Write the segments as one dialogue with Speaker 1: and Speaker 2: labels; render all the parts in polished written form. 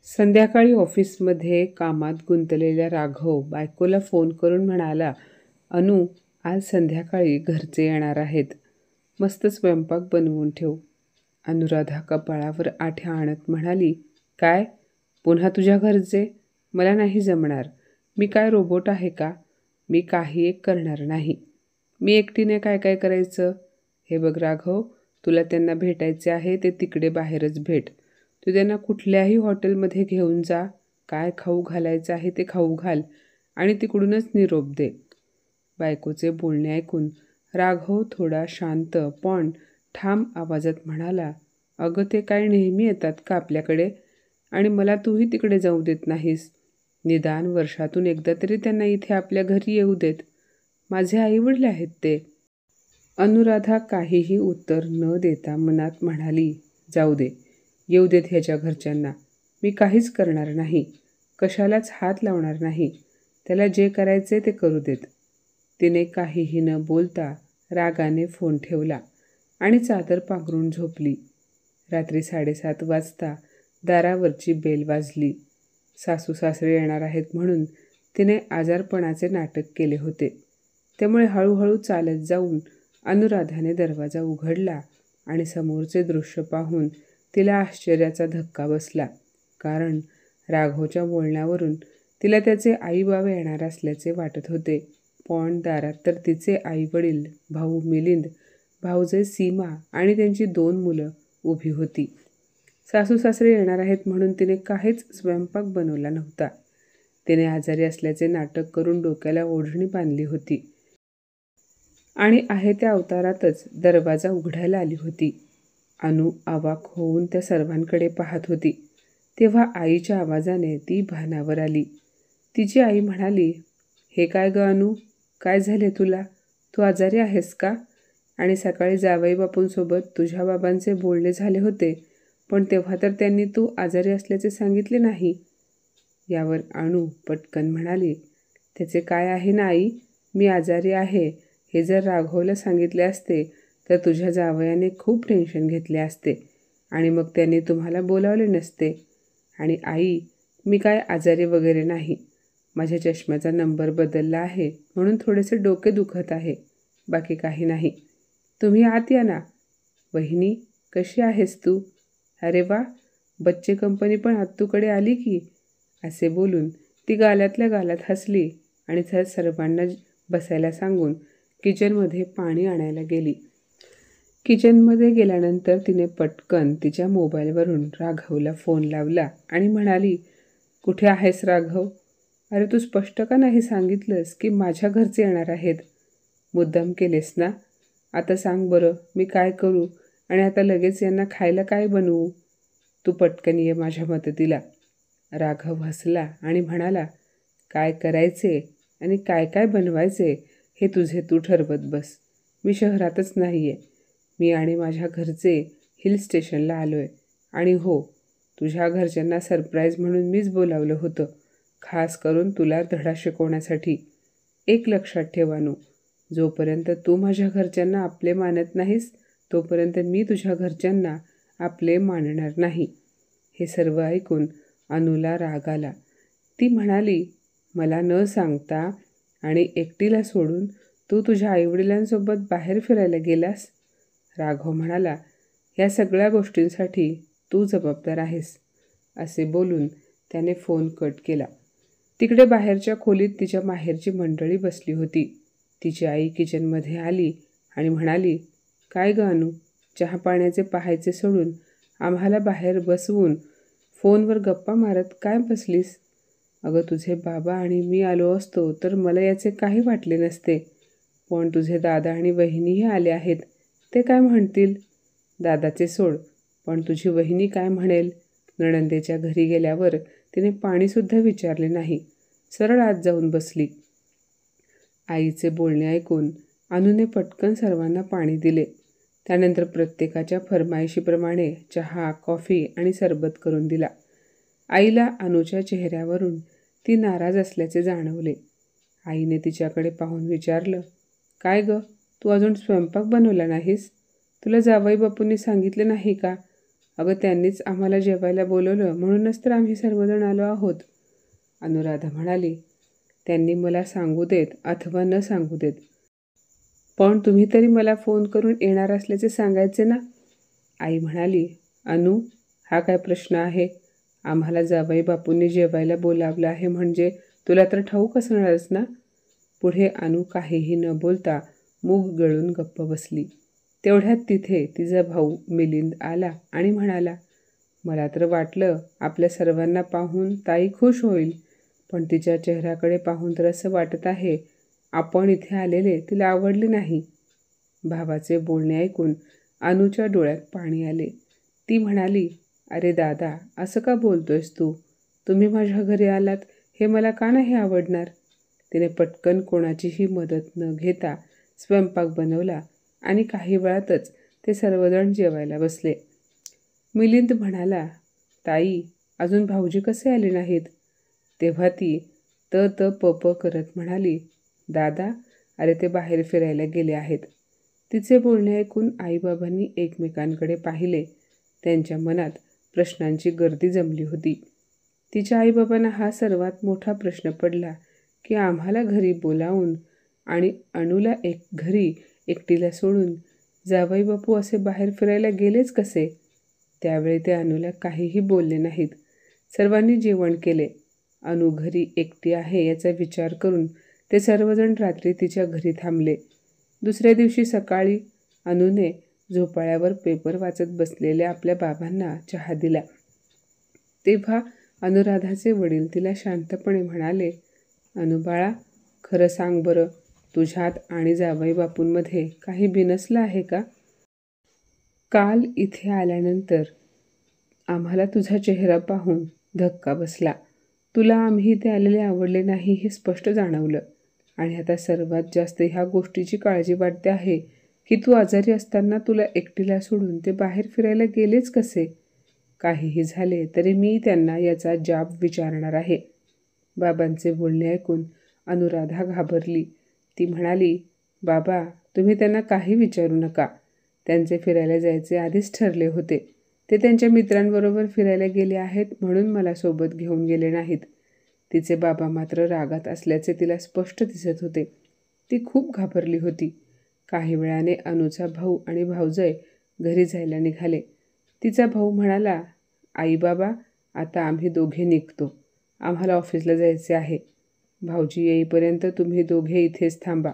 Speaker 1: संध्याकाळी ऑफिसमध्ये कामात गुंतलेल्या राघव बायकोला फोन करून म्हणाला, अनु, आज संध्याकाळी घरचे येणार आहेत. मस्त स्वयंपाक बनवून ठेव. अनुराधा कपाळावर आठ्या आणत म्हणाली, काय? पुन्हा तुझ्या घरचे? मला नाही जमणार. मी काय रोबोट आहे का? मी काही एक करणार नाही. मी एकटीने काय काय करायचं? हे बघ राघव, तुला त्यांना भेटायचे आहे ते तिकडे बाहेरच भेट. तू त्यांना कुठल्याही हॉटेलमध्ये घेऊन जा. काय खाऊ घालायचं आहे ते खाऊ घाल आणि तिकडूनच निरोप दे. बायकोचे बोलणे ऐकून राघव थोडा शांत पण ठाम आवाजात म्हणाला, अगं ते काय नेहमी येतात का आपल्याकडे? आणि मला तूही तिकडे जाऊ देत नाहीस. निदान वर्षातून एकदा तरी त्यांना इथे आपल्या घरी येऊ देत. माझे आईवडील आहेत ते. अनुराधा काहीही उत्तर न देता मनात म्हणाली, जाऊ दे, येऊ देत ह्याच्या घरच्यांना. मी काहीच करणार नाही. कशालाच हात लावणार नाही. त्याला जे करायचे ते करू देत. तिने काहीही न बोलता रागाने फोन ठेवला आणि चादर पांघरून झोपली. रात्री 7:30 वाजता दारावरची बेल वाजली. सासू सासरे येणार आहेत म्हणून तिने आजारपणाचे नाटक केले होते. त्यामुळे हळूहळू चालत जाऊन अनुराधाने दरवाजा उघडला आणि समोरचे दृश्य पाहून तिला आश्चर्याचा धक्का बसला. कारण राघवच्या बोलण्यावरून तिला त्याचे आई-बाबा येणार असल्याचे वाटत होते. पण दारात तर तिचे आई-वडील, भाऊ मिलिंद, भाऊजे सीमा आणि त्यांची 2 मुलं उभी होती. सासू-सासरे येणार आहेत म्हणून तिने काहीच स्वयंपाक बनवला नव्हता. तिने आजारी असल्याचे नाटक करून डोक्याला ओढणी बांधली होती आणि आहे त्या अवतारातच दरवाजा उघडायला आली होती. अनु अवाक होऊन त्या सर्वांकडे पाहत होती. तेव्हा आईच्या आवाजाने ती भानावर आली. तिची आई म्हणाली, हे काय ग अनु, काय झाले तुला? तू आजारी आहेस का? आणि सकाळी जावई बापूंसोबत तुझ्या बाबांचे बोलणे झाले होते, पण तेव्हा तर त्यांनी तू आजारी असल्याचे सांगितले नाही. यावर अनु पटकन म्हणाली, त्याचे काय आहे ना आई, मी आजारी आहे हे जर राघवला सांगितले असते तर तुझ्या जावयाने खूप टेन्शन घेतले असते आणि मग त्यांनी तुम्हाला बोलावले नसते. आणि आई, मी काय आजारी वगैरे नाही. माझ्या चष्म्याचा नंबर बदलला आहे म्हणून थोडेसे डोके दुखत आहे. बाकी काही नाही. तुम्ही आत या ना. वहिनी, कशी आहेस तू? अरे वा, बच्चे कंपनी पण आत्तूकडे आली की. असे बोलून ती गालातल्या गालात हसली आणि सर्वांना बसायला सांगून किचनमध्ये पाणी आणायला गेली. किचनमध्ये गेल्यानंतर तिने पटकन तिच्या मोबाईलवरून राघवला फोन लावला आणि म्हणाली, कुठे आहेस राघव? अरे तू स्पष्ट का नाही सांगितलंस की माझ्या घरचे येणार आहेत? मुद्दाम केलेस ना? आता सांग बरं, मी काय करू आणि आता लगेच यांना खायला काय बनवू? तू पटकन ये माझ्या मदतीला. राघव हसला आणि म्हणाला, काय करायचे आणि काय काय बनवायचे हे तुझे तू ठरवत बस. मी शहरातच नाही आहे. मी आणि माझ्या घरचे हिल स्टेशनला आलो आहे. आणि हो, तुझ्या घरच्यांना सरप्राईज म्हणून मीच बोलावलं होतं, खास करून तुला धडा शिकवण्यासाठी. एक लक्षात ठेव अनु, जोपर्यंत तू माझ्या घरच्यांना आपले मानत नाहीस तोपर्यंत मी तुझ्या घरच्यांना आपले मानणार नाही. हे सर्व ऐकून अनुला राग आला. ती म्हणाली, मला न सांगता आणि एकटीला सोडून तू तुझ्या आईवडिलांसोबत बाहेर फिरायला गेलास? राघव म्हणाला, या सगळ्या गोष्टींसाठी तू जबाबदार आहेस. असे बोलून त्याने फोन कट केला. तिकडे बाहेरच्या खोलीत तिच्या माहेरची मंडळी बसली होती. तिची आई किचनमध्ये आली आणि म्हणाली, काय ग अनु, चहा पाण्याचे पाहायचे सोडून आम्हाला बाहेर बसवून फोनवर गप्पा मारत काय बसलीस? अगं तुझे बाबा आणि मी आलो असतो तर मला याचे काही वाटले नसते. पण तुझे दादा आणि वहिनीही आले आहेत. ते काय म्हणतील? दादाचे सोड, पण तुझी वहिनी काय म्हणेल? नणंदेच्या घरी गेल्यावर तिने पाणीसुद्धा विचारले नाही. सरळ आत जाऊन बसली. आईचे बोलणे ऐकून अनुने पटकन सर्वांना पाणी दिले. त्यानंतर प्रत्येकाच्या फरमाईशीप्रमाणे चहा, कॉफी आणि सरबत करून दिला. आईला अनुच्या चेहऱ्यावरून ती नाराज असल्याचे जाणवले. आईने तिच्याकडे पाहून विचारलं, काय ग, तू अजून स्वयंपाक बनवला नाहीस? तुला जावई बापूंनी सांगितले नाही का? अगं त्यांनीच आम्हाला जेवायला बोलवलं म्हणूनच तर आम्ही सर्वजण आलो आहोत. अनुराधा म्हणाली, त्यांनी मला सांगू देत अथवा न सांगू देत, पण तुम्ही तरी मला फोन करून येणार असल्याचे सांगायचे ना. आई म्हणाली, अनु, हा काय प्रश्न आहे? आम्हाला जावई बापूंनी जेवायला बोलावलं आहे म्हणजे तुला तर ठाऊक असणारच ना. पुढे अनु काहीही न बोलता मूग गळून गप्प बसली. तेवढ्यात तिथे तिचा भाऊ मिलिंद आला आणि म्हणाला, मला तर वाटलं आपल्या सर्वांना पाहून ताई खुश होईल, पण तिच्या चेहऱ्याकडे पाहून तर असं वाटत आहे आपण इथे आलेले तिला आवडले नाही. भावाचे बोलणे ऐकून अनुच्या डोळ्यात पाणी आले. ती म्हणाली, अरे दादा, असं का बोलतोयस तू? तुम्ही माझ्या घरी आलात हे मला का नाही आवडणार? तिने पटकन कोणाचीही मदत न घेता स्वयंपाक बनवला आणि काही वेळातच ते सर्वजण जेवायला बसले. मिलिंद म्हणाला, ताई, अजून भाऊजी कसे आले नाहीत? तेव्हा ती प करत म्हणाली, दादा, अरे ते बाहेर फिरायला गेले आहेत. तिचे बोलणे ऐकून आईबाबांनी एकमेकांकडे पाहिले. त्यांच्या मनात प्रश्नांची गर्दी जमली होती. तिच्या आईबाबांना हा सर्वात मोठा प्रश्न पडला की आम्हाला घरी बोलावून आणि अणूला घरी एकटीला सोडून जावई बापू असे बाहेर फिरायला गेलेच कसे? त्यावेळी ते अणूला काहीही बोलले नाहीत. सर्वांनी जेवण केले. अणू घरी एकटी आहे याचा विचार करून ते सर्वजण रात्री तिच्या घरी थांबले. दुसऱ्या दिवशी सकाळी अणूने झोपाळ्यावर पेपर वाचत बसलेल्या आपल्या बाबांना चहा दिला. तेव्हा अनुराधाचे वडील तिला शांतपणे म्हणाले, अनु बाळा, खरं सांग बरं, तुझ्यात आणि जावई बापूंमध्ये काही बिनसलं आहे का? काल इथे आल्यानंतर आम्हाला तुझा चेहरा पाहून धक्का बसला. तुला आम्ही इथे आलेले आवडले नाही हे स्पष्ट जाणवलं. आणि आता सर्वात जास्त ह्या गोष्टीची काळजी वाटते आहे की तू आजारी असताना तुला एकटीला सोडून ते बाहेर फिरायला गेलेच कसे? काहीही झाले तरी मी त्यांना याचा जाब विचारणार आहे. बाबांचे बोलणे ऐकून अनुराधा घाबरली. ती म्हणाली, बाबा, तुम्ही त्यांना काही विचारू नका. त्यांचे फिरायला जायचे आधीच ठरले होते. ते त्यांच्या मित्रांबरोबर फिरायला गेले आहेत म्हणून मला सोबत घेऊन गेले नाहीत. तिचे बाबा मात्र रागात असल्याचे तिला स्पष्ट दिसत होते. ती खूप घाबरली होती. काही वेळाने अनुचा भाऊ आणि भाऊजय घरी जायला निघाले. तिचा भाऊ म्हणाला, आई बाबा, आता आम्ही दोघे निघतो. आम्हाला ऑफिसला जायचे आहे. भाऊजी येईपर्यंत तुम्ही दोघे इथेच थांबा.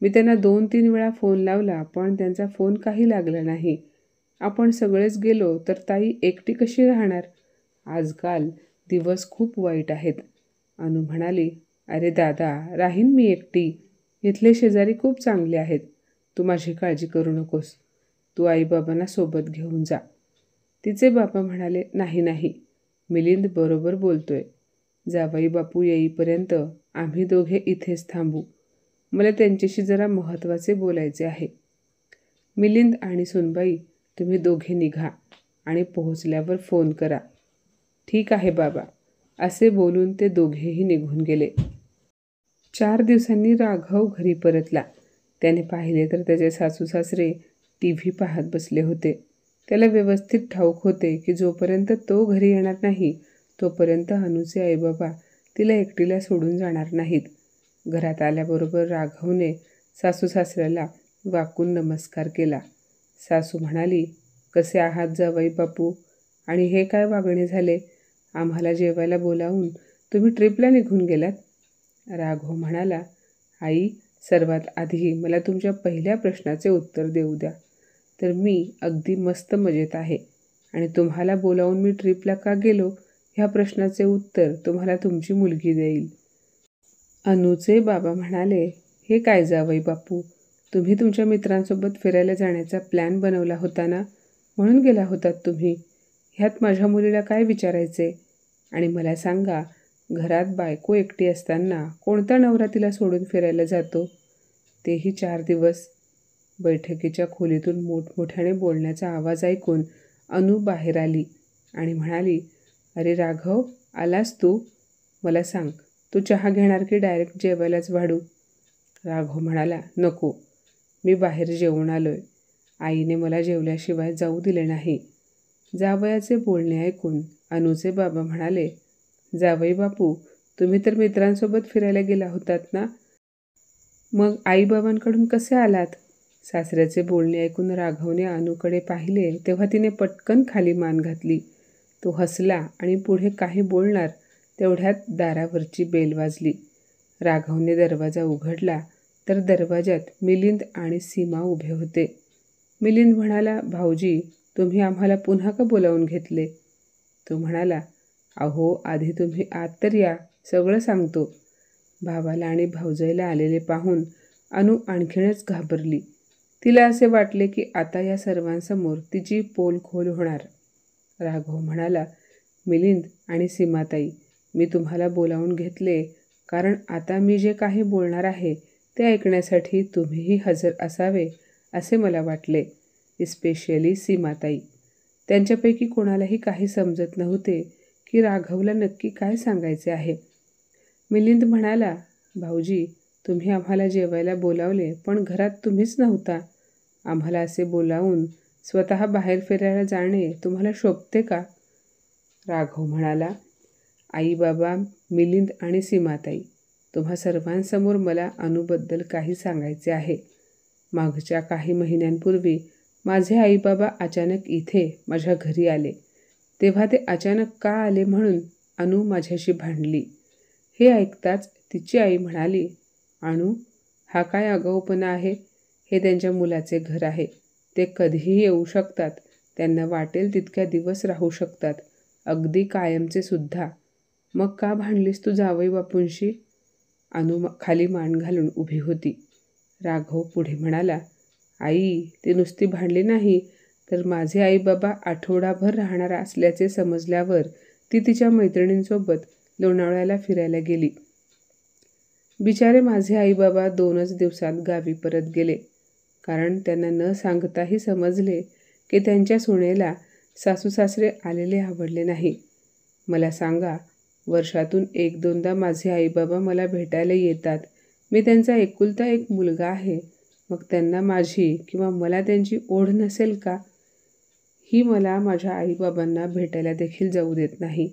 Speaker 1: मी त्यांना 2-3 वेळा फोन लावला पण त्यांचा फोन काही लागला नाही. आपण सगळेच गेलो तर ताई एकटी कशी राहणार? आजकाल दिवस खूप वाईट आहेत. अनु म्हणाली, अरे दादा, राहीन मी एकटी. इथले शेजारी खूप चांगले आहेत. तू माझी काळजी करू नकोस. तू आईबाबांना सोबत घेऊन जा. तिचे बाबा म्हणाले, नाही नाही, मिलिंद बरोबर बोलतोय. जावई बापू येईपर्यंत आम्ही दोघे इथेच थांबू. मला त्यांच्याशी जरा महत्त्वाचे बोलायचे आहे. मिलिंद आणि सुनबाई, तुम्ही दोघे निघा आणि पोहोचल्यावर फोन करा. ठीक आहे बाबा, असे बोलून ते दोघेही निघून गेले. 4 दिवसांनी राघव घरी परतला. त्याने पाहिले तर त्याचे सासू सासरे TV पाहत बसले होते. त्याला व्यवस्थित ठाऊक होते की जोपर्यंत तो घरी येणार नाही तोपर्यंत अनुचे आईबाबा तिला एकटीला सोडून जाणार नाहीत. घरात आल्याबरोबर राघवने सासू सासऱ्याला वाकून नमस्कार केला. सासू म्हणाली, कसे आहात जावई बापू? आणि हे काय वागणे झाले? आम्हाला जेवायला बोलावून तुम्ही ट्रिपला निघून गेलात? राघव म्हणाला, आई, सर्वात आधी मला तुमच्या पहिल्या प्रश्नाचे उत्तर देऊ द्या. तर मी अगदी मस्त मजेत आहे आणि तुम्हाला बोलावून मी ट्रिपला का गेलो ह्या प्रश्नाचे उत्तर तुम्हाला तुमची मुलगी देईल. अनुचे बाबा म्हणाले, हे काय जावई बापू, तुम्ही तुमच्या मित्रांसोबत फिरायला जाण्याचा प्लॅन बनवला होता ना, म्हणून गेला होतात तुम्ही. ह्यात माझ्या मुलीला काय विचारायचे? आणि मला सांगा, घरात बायको एकटी असताना कोणता नवरा तिला सोडून फिरायला जातो? तेही 4 दिवस. बैठकीच्या खोलीतून मोठमोठ्याने बोलण्याचा आवाज ऐकून अनु बाहेर आली आणि म्हणाली, अरे राघव, आलास तू? मला सांग, तू चहा घेणार की डायरेक्ट जेवायलाच वाढू? राघव म्हणाला, नको, मी बाहेर जेवून आलोय. आईने मला जेवल्याशिवाय जाऊ दिले नाही. जावयाचे बोलणे ऐकून अनुचे बाबा म्हणाले, जावई बापू, तुम्ही तर मित्रांसोबत फिरायला गेला होतात ना, मग आईबाबांकडून कसे आलात? सासऱ्याचे बोलणे ऐकून राघवने अनुकडे पाहिले तेव्हा तिने पटकन खाली मान घातली. तो हसला आणि पुढे काही बोलणार तेवढ्यात दारावरची बेल वाजली. राघवने दरवाजा उघडला तर दरवाजात मिलिंद आणि सीमा उभे होते. मिलिंद म्हणाला, भाऊजी, तुम्ही आम्हाला पुन्हा का बोलावून घेतले? तो म्हणाला, अहो, आधी तुम्ही आत तर या, सगळं सांगतो. भावाला आणि भाऊजाईला आलेले पाहून अनु आणखीनच घाबरली. तिला असे वाटले की आता या सर्वांसमोर तिची पोलखोल होणार. राघव म्हणाला, मिलिंद आणि सीमाताई, मी तुम्हाला बोलावून घेतले कारण आता मी जे काही बोलणार आहे ते ऐकण्यासाठी तुम्हीही हजर असावे असे मला वाटले. इस्पेशली सीमाताई. त्यांच्यापैकी कोणालाही काही समजत नव्हते की राघवला नक्की काय सांगायचे आहे. मिलिंद म्हणाला, भाऊजी, तुम्ही आम्हाला जेवायला बोलावले पण घरात तुम्हीच नव्हता. आम्हाला असे बोलावून स्वतः बाहेर फिरायला जाणे तुम्हाला शोभते का? राघव म्हणाला, आई बाबा, मिलिंद आणि सीमाताई, तुम्हा सर्वांसमोर मला अनुबद्दल काही सांगायचे आहे. मागच्या काही महिन्यांपूर्वी माझे आईबाबा अचानक इथे माझ्या घरी आले. तेव्हा ते अचानक का आले म्हणून अनु माझ्याशी भांडली. हे ऐकताच तिची आई म्हणाली, अनु, हा काय आगाऊपणा आहे? हे त्यांच्या मुलाचे घर आहे. ते कधीही येऊ शकतात. त्यांना वाटेल तितक्या दिवस राहू शकतात, अगदी कायमचे सुद्धा. मग का भांडलीस तू जावई बापूंशी? अनु खाली मान घालून उभी होती. राघव पुढे म्हणाला, आई, ती नुसती भांडली नाही तर माझे आईबाबा आठवडाभर राहणार असल्याचे समजल्यावर ती तिच्या मैत्रिणींसोबत लोणावळ्याला फिरायला गेली. बिचारे माझे आईबाबा 2च दिवसात गावी परत गेले, कारण त्यांना न सांगताही समजले की त्यांच्या सुनेला सासू सासरे आलेले आवडले नाही. मला सांगा, वर्षातून 1-2दा माझे आईबाबा मला भेटायला येतात. मी त्यांचा एकुलता एक मुलगा आहे. मग त्यांना माझी किंवा मला त्यांची ओढ नसेल का? ही मला माझ्या आईबाबांना भेटायला देखील जाऊ देत नाही.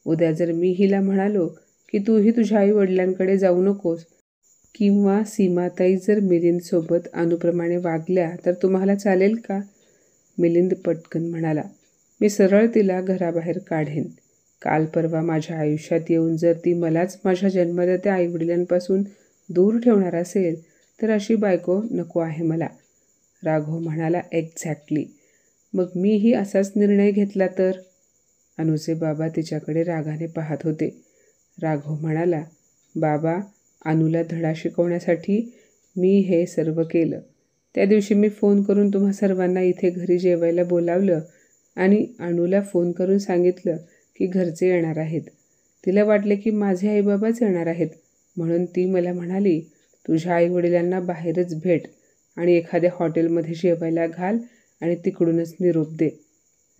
Speaker 1: उद्या जर मी हिला म्हणालो की तूही तुझ्या आई वडिलांकडे जाऊ नकोस, किंवा सीमाताई जर मिलिंदसोबत अनुप्रमाणे वागल्या तर तुम्हाला चालेल का? मिलिंद पटकन म्हणाला, मी सरळ तिला घराबाहेर काढेन. काल परवा माझ्या आयुष्यात येऊन जर ती मलाच माझ्या जन्मदात्या आईवडिलांपासून दूर ठेवणार असेल तर अशी बायको नको आहे मला. राघव म्हणाला, एक्झॅक्टली. मग मीही असाच निर्णय घेतला तर? अनुचे बाबा तिच्याकडे रागाने पाहत होते. राघव म्हणाला, बाबा, अनुला धडा शिकवण्यासाठी मी हे सर्व केलं. त्या दिवशी मी फोन करून तुम्हा सर्वांना इथे घरी जेवायला बोलावलं आणि अनुला फोन करून सांगितलं की घरचे येणार आहेत. तिला वाटले की माझे आईबाबाच येणार आहेत, म्हणून ती मला म्हणाली, तुझ्या आईवडिलांना बाहेरच भेट आणि एखाद्या हॉटेलमध्ये जेवायला घाल आणि तिकडूनच निरोप दे.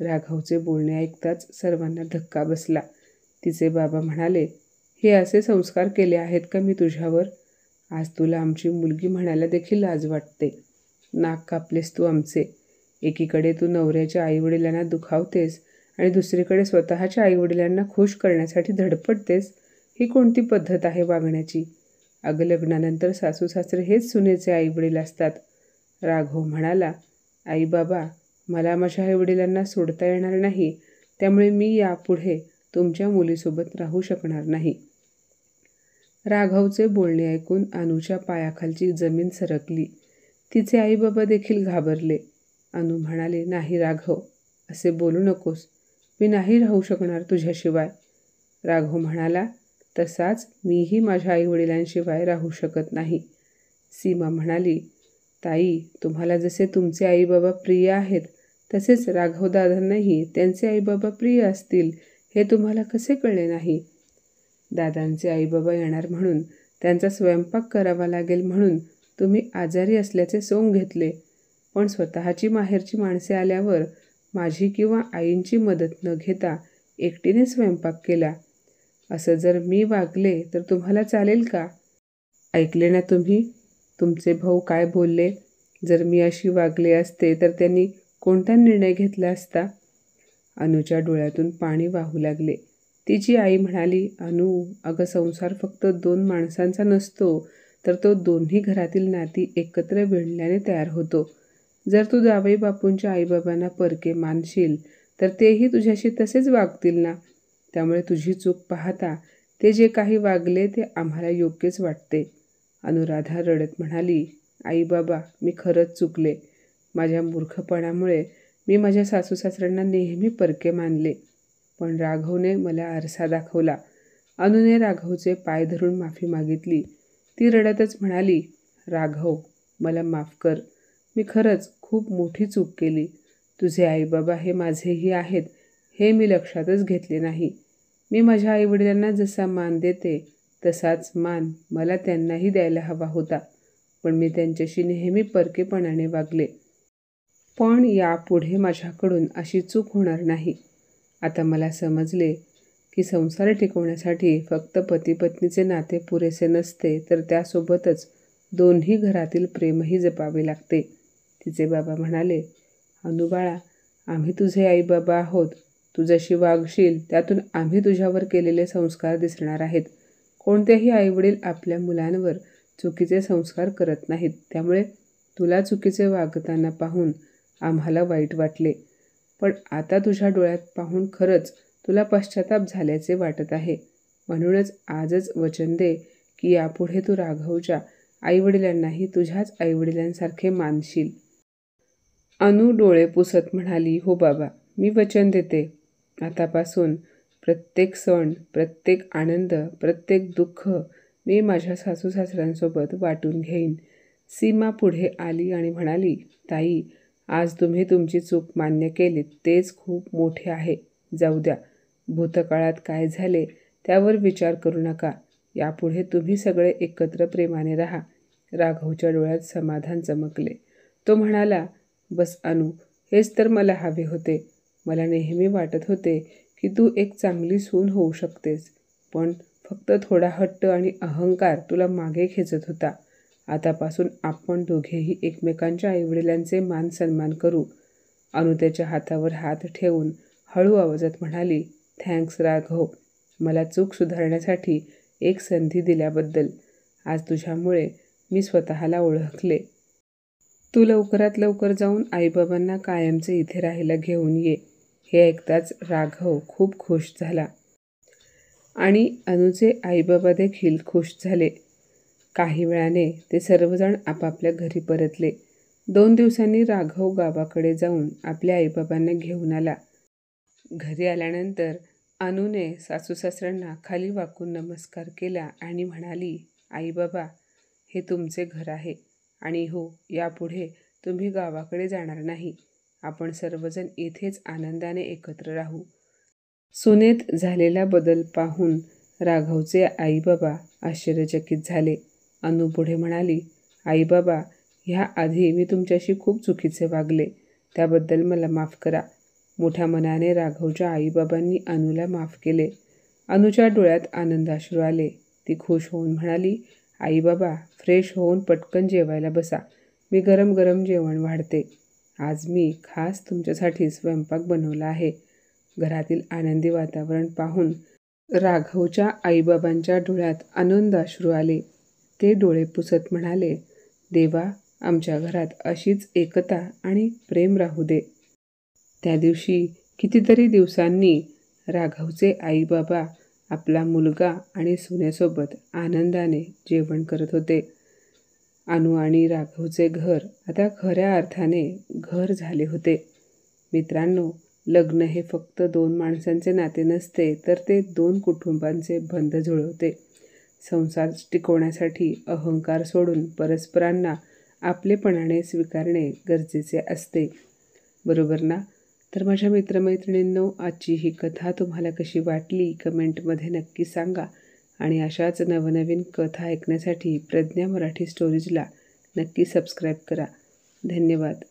Speaker 1: राघवचे बोलणे ऐकताच सर्वांना धक्का बसला. तिचे बाबा म्हणाले, हे असे संस्कार केले आहेत का मी तुझ्यावर? आज तुला आमची मुलगी म्हणायला देखील लाज वाटते. नाक कापलेस तू आमचे. एकीकडे तू नवऱ्याच्या आईवडिलांना दुखावतेस आणि दुसरीकडे स्वतःच्या आईवडिलांना खुश करण्यासाठी धडपडतेस. ही कोणती पद्धत आहे वागण्याची? अगं, लग्नानंतर सासू सासरे हेच सुनेचे आईवडील असतात. राघव म्हणाला, आई बाबा, मला माझ्या आईवडिलांना सोडता येणार नाही, त्यामुळे मी यापुढे तुमच्या मुलीसोबत राहू शकणार नाही. राघवचे बोलणे ऐकून अनुच्या पायाखालची जमीन सरकली. तिचे आईबाबा देखील घाबरले. अनु म्हणाले, नाही राघव, असे बोलू नकोस. मी नाही राहू शकणार तुझ्याशिवाय. राघव म्हणाला, तसाच मीही माझ्या आईवडिलांशिवाय राहू शकत नाही. सीमा म्हणाली, ताई, तुम्हाला जसे तुमचे आईबाबा प्रिय आहेत तसेच राघवदादांनाही त्यांचे आईबाबा प्रिय असतील हे तुम्हाला कसे कळले नाही? दादांचे आईबाबा येणार म्हणून त्यांचा स्वयंपाक करावा लागेल म्हणून तुम्ही आजारी असल्याचे सोंग घेतले, पण स्वतःची माहेरची माणसे आल्यावर माझी किंवा आईंची मदत न घेता एकटीने स्वयंपाक केला. असं जर मी वागले तर तुम्हाला चालेल का? ऐकले ना तुम्ही? तुमचे भाऊ काय बोलले? जर मी अशी वागले असते तर त्यांनी कोणता निर्णय घेतला असता? अनुच्या डोळ्यातून पाणी वाहू लागले. तिची आई म्हणाली, अनु, अगं संसार फक्त 2 माणसांचा नसतो, तर तो दोन्ही घरातील नाती एकत्र विणल्याने तयार होतो. जर तू जावई बापूंच्या आईबाबांना परके मानशील तर तेही तुझ्याशी तसेच वागतील ना. त्यामुळे तुझी चूक पाहता ते जे काही वागले ते आम्हाला योग्यच वाटते. अनुराधा रडत म्हणाली, आई बाबा, मी खरंच चुकले. माझ्या मूर्खपणामुळे मी माझ्या सासू सासऱ्यांना नेहमी परके मानले. पण राघवने मला आरसा दाखवला. अनुने राघवचे पाय धरून माफी मागितली. ती रडतच म्हणाली, राघव, मला माफ कर. मी खरंच खूप मोठी चूक केली. तुझे आईबाबा हे माझेही आहेत हे मी लक्षातच घेतले नाही. मी माझ्या आईवडिलांना जसा मान देते तसाच मान मला त्यांनाही द्यायला हवा होता. पण मी त्यांच्याशी नेहमी परकेपणाने वागले. पण यापुढे माझ्याकडून अशी चूक होणार नाही. आता मला समजले की संसार टिकवण्यासाठी फक्त पती पत्नीचे नाते पुरेसे नसते, तर त्यासोबतच दोन्ही घरातील प्रेमही जपावे लागते. तिचे बाबा म्हणाले, अनु बाळा, आम्ही तुझे आई बाबा आहोत. तू जशी वागशील त्यातून आम्ही तुझ्यावर केलेले संस्कार दिसणार आहेत. कोणतेही आईवडील आपल्या मुलांवर चुकीचे संस्कार करत नाहीत. त्यामुळे तुला चुकीचे वागताना पाहून आम्हाला वाईट वाटले. पण आता तुझ्या डोळ्यात पाहून खरंच तुला पश्चाताप झाल्याचे वाटत आहे. म्हणूनच आजच वचन दे की यापुढे तू राघवच्या आईवडिलांनाही तुझ्याच आईवडिलांसारखे मानशील. अनु डोळे पुसत म्हणाली, हो बाबा, मी वचन देते. आतापासून प्रत्येक सण, प्रत्येक आनंद, प्रत्येक दुःख मी माझ्या सासू सासऱ्यांसोबत वाटून घेईन. सीमा पुढे आली आणि म्हणाली, ताई, आज तुम्ही तुमची चूक मान्य केलीत तेच खूप मोठे आहे. जाऊ द्या. भूतकाळात काय झाले त्यावर विचार करू नका. यापुढे तुम्ही सगळे एकत्र प्रेमाने राहा. राघवच्या डोळ्यात समाधान चमकले. तो म्हणाला, बस अनु, हेच तर मला हवे होते. मला नेहमी वाटत होते की तू एक चांगली सून होऊ शकतेस. पण फक्त थोडा हट्ट आणि अहंकार तुला मागे खेचत होता. आतापासून आपण दोघेही एकमेकांच्या आईवडिलांचे मान सन्मान करू. अनु त्याच्या हातावर हात ठेवून हळू आवाजात म्हणाली, थँक्स राघव, मला चूक सुधारण्यासाठी एक संधी दिल्याबद्दल. आज तुझ्यामुळे मी स्वतःला ओळखले. तू लवकरात लवकर जाऊन आईबाबांना कायमचे इथे राहायला घेऊन ये. हे ऐकताच राघव खूप खुश झाला आणि अनुचे आईबाबा देखील खुश झाले. काही वेळाने ते सर्वजण आपापल्या घरी परतले. 2 दिवसांनी राघव गावाकडे जाऊन आपल्या आईबाबांना घेऊन आला. घरी आल्यानंतर अनुने सासू सासऱ्यांना खाली वाकून नमस्कार केला आणि म्हणाली, आई बाबा, हे तुमचे घर आहे आणि हो, यापुढे तुम्ही गावाकडे जाणार नाही. आपण सर्वजण इथेच आनंदाने एकत्र राहू. सुनेत झालेला बदल पाहून राघवचे आई बाबा आश्चर्यचकित झाले. अनु पुढे म्हणाली, आई बाबा, ह्याआधी मी तुमच्याशी खूप चुकीचे वागले. त्याबद्दल मला माफ करा. मोठ्या मनाने राघवच्या आईबाबांनी अनुला माफ केले. अनुच्या डोळ्यात आनंदाश्रू आले. ती खुश होऊन म्हणाली, आई बाबा, फ्रेश होऊन पटकन जेवायला बसा. मी गरम गरम जेवण वाढते. आज मी खास तुमच्यासाठी स्वयंपाक बनवला आहे. घरातील आनंदी वातावरण पाहून राघवच्या आईबाबांच्या डोळ्यात आनंदाश्रू आले. ते डोळे पुसत म्हणाले, देवा, आमच्या घरात अशीच एकता आणि प्रेम राहू दे. त्या दिवशी कितीतरी दिवसांनी राघवचे आईबाबा आपला मुलगा आणि सुनेसोबत आनंदाने जेवण करत होते. अनु आणि राघवचे घर आता खऱ्या अर्थाने घर झाले होते. मित्रांनो, लग्न हे फक्त 2 माणसांचे नाते नसते, तर ते 2 कुटुंबांचे बंध जुळवते. संसार टिकवण्यासाठी अहंकार सोडून परस्परांना आपलेपणाने स्वीकारणे गरजेचे असते. बरोबर ना? तर माझ्या मित्रमैत्रिणींनो, आजची ही कथा तुम्हाला कशी वाटली कमेंटमध्ये नक्की सांगा. आणि अशाच नवनवीन कथा ऐकण्यासाठी प्रज्ञा मराठी स्टोरीजला नक्की सबस्क्राईब करा. धन्यवाद.